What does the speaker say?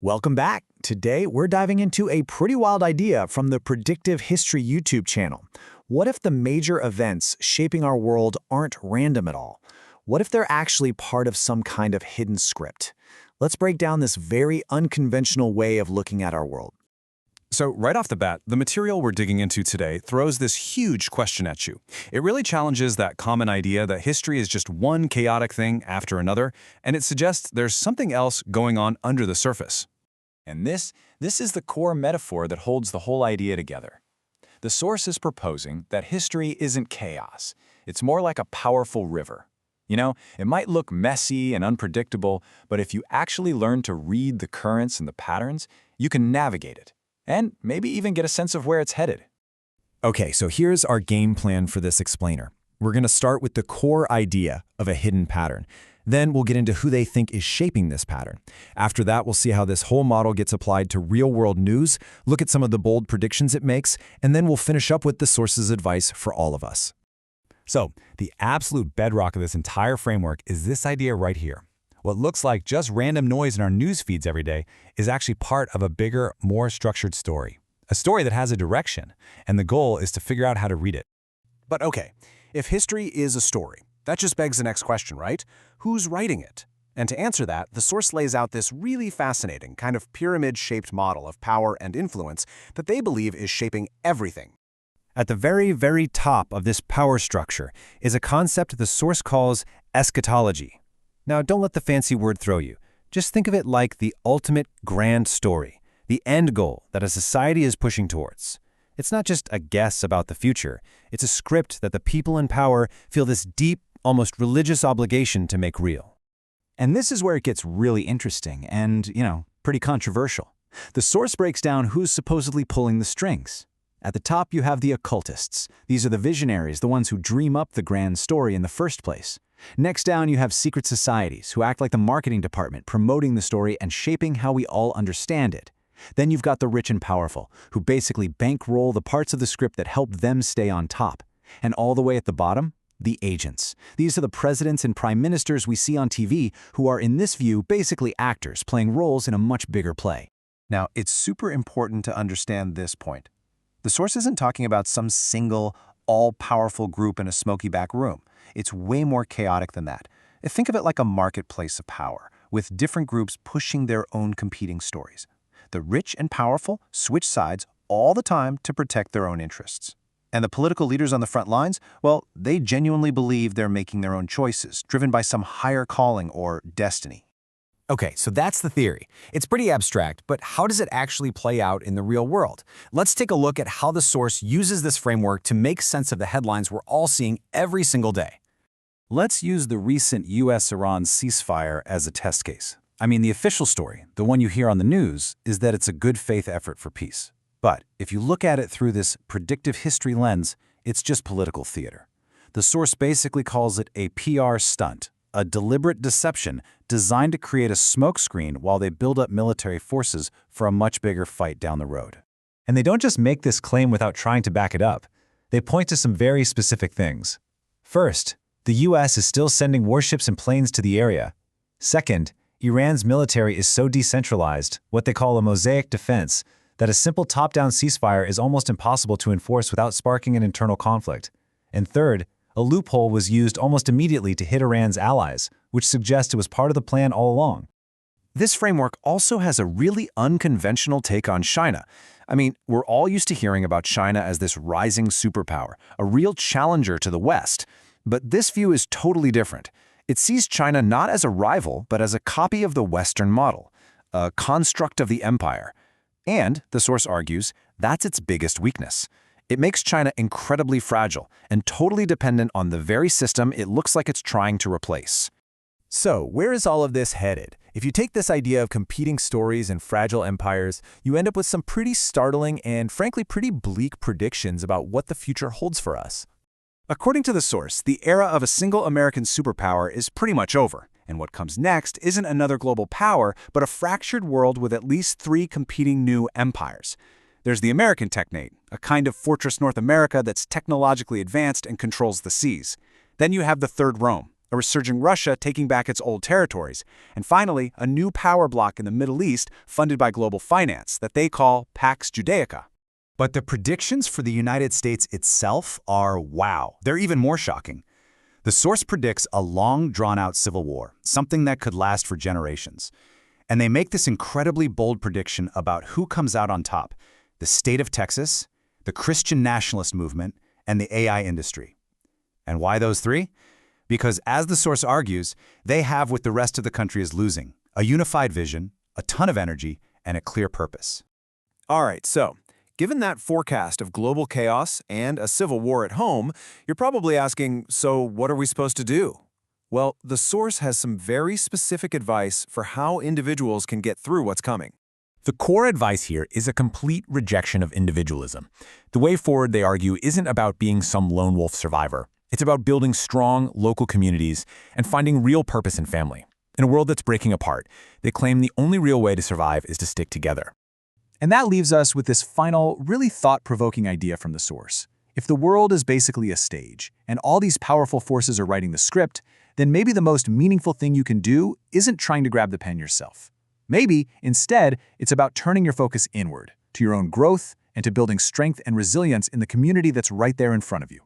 Welcome back. Today, we're diving into a pretty wild idea from the Predictive History YouTube channel. What if the major events shaping our world aren't random at all? What if they're actually part of some kind of hidden script? Let's break down this very unconventional way of looking at our world. So right off the bat, the material we're digging into today throws this huge question at you. It really challenges that common idea that history is just one chaotic thing after another, and it suggests there's something else going on under the surface. And this is the core metaphor that holds the whole idea together. The source is proposing that history isn't chaos. It's more like a powerful river. You know, it might look messy and unpredictable, but if you actually learn to read the currents and the patterns, you can navigate it. And maybe even get a sense of where it's headed. Okay, so here's our game plan for this explainer. We're going to start with the core idea of a hidden pattern. Then we'll get into who they think is shaping this pattern. After that, we'll see how this whole model gets applied to real-world news, look at some of the bold predictions it makes, and then we'll finish up with the source's advice for all of us. So, the absolute bedrock of this entire framework is this idea right here. What looks like just random noise in our news feeds every day is actually part of a bigger, more structured story. A story that has a direction, and the goal is to figure out how to read it. But okay, if history is a story, that just begs the next question, right? Who's writing it? And to answer that, the source lays out this really fascinating kind of pyramid-shaped model of power and influence that they believe is shaping everything. At the very, very top of this power structure is a concept the source calls eschatology. Now, don't let the fancy word throw you. Just think of it like the ultimate grand story, the end goal that a society is pushing towards. It's not just a guess about the future. It's a script that the people in power feel this deep, almost religious obligation to make real. And this is where it gets really interesting and, pretty controversial. The source breaks down who's supposedly pulling the strings. At the top, you have the occultists. These are the visionaries, the ones who dream up the grand story in the first place. Next down, you have secret societies who act like the marketing department, promoting the story and shaping how we all understand it. Then you've got the rich and powerful, who basically bankroll the parts of the script that help them stay on top. And all the way at the bottom, the agents. These are the presidents and prime ministers we see on TV who are, in this view, basically actors playing roles in a much bigger play. Now, it's super important to understand this point. The source isn't talking about some single, all-powerful group in a smoky back room. It's way more chaotic than that. Think of it like a marketplace of power, with different groups pushing their own competing stories. The rich and powerful switch sides all the time to protect their own interests. And the political leaders on the front lines, well, they genuinely believe they're making their own choices, driven by some higher calling or destiny. Okay, so that's the theory. It's pretty abstract, but how does it actually play out in the real world? Let's take a look at how the source uses this framework to make sense of the headlines we're all seeing every single day. Let's use the recent US-Iran ceasefire as a test case. I mean, the official story, the one you hear on the news, is that it's a good faith effort for peace. But if you look at it through this predictive history lens, it's just political theater. The source basically calls it a PR stunt, a deliberate deception designed to create a smokescreen while they build up military forces for a much bigger fight down the road. And they don't just make this claim without trying to back it up. They point to some very specific things. First, the US is still sending warships and planes to the area. Second, Iran's military is so decentralized, what they call a mosaic defense, that a simple top-down ceasefire is almost impossible to enforce without sparking an internal conflict. And third, a loophole was used almost immediately to hit Iran's allies, which suggests it was part of the plan all along. This framework also has a really unconventional take on China. I mean, we're all used to hearing about China as this rising superpower, a real challenger to the West. But this view is totally different. It sees China not as a rival, but as a copy of the Western model, a construct of the empire. And, the source argues, that's its biggest weakness. It makes China incredibly fragile and totally dependent on the very system it looks like it's trying to replace. So, where is all of this headed? If you take this idea of competing stories and fragile empires, you end up with some pretty startling and, frankly, pretty bleak predictions about what the future holds for us. According to the source, the era of a single American superpower is pretty much over, and what comes next isn't another global power, but a fractured world with at least 3 competing new empires. There's the American Technate, a kind of Fortress North America that's technologically advanced and controls the seas. Then you have the Third Rome, a resurging Russia taking back its old territories, and finally, a new power bloc in the Middle East funded by global finance that they call Pax Judaica. But the predictions for the United States itself are wow. They're even more shocking. The source predicts a long, drawn-out civil war, something that could last for generations. And they make this incredibly bold prediction about who comes out on top: the state of Texas, the Christian nationalist movement, and the AI industry. And why those three? Because as the source argues, they have what the rest of the country is losing: a unified vision, a ton of energy, and a clear purpose. All right, so given that forecast of global chaos and a civil war at home, you're probably asking, so what are we supposed to do? Well, the source has some very specific advice for how individuals can get through what's coming. The core advice here is a complete rejection of individualism. The way forward, they argue, isn't about being some lone wolf survivor. It's about building strong local communities and finding real purpose in family. In a world that's breaking apart, they claim the only real way to survive is to stick together. And that leaves us with this final, really thought-provoking idea from the source. If the world is basically a stage, and all these powerful forces are writing the script, then maybe the most meaningful thing you can do isn't trying to grab the pen yourself. Maybe, instead, it's about turning your focus inward, to your own growth, and to building strength and resilience in the community that's right there in front of you.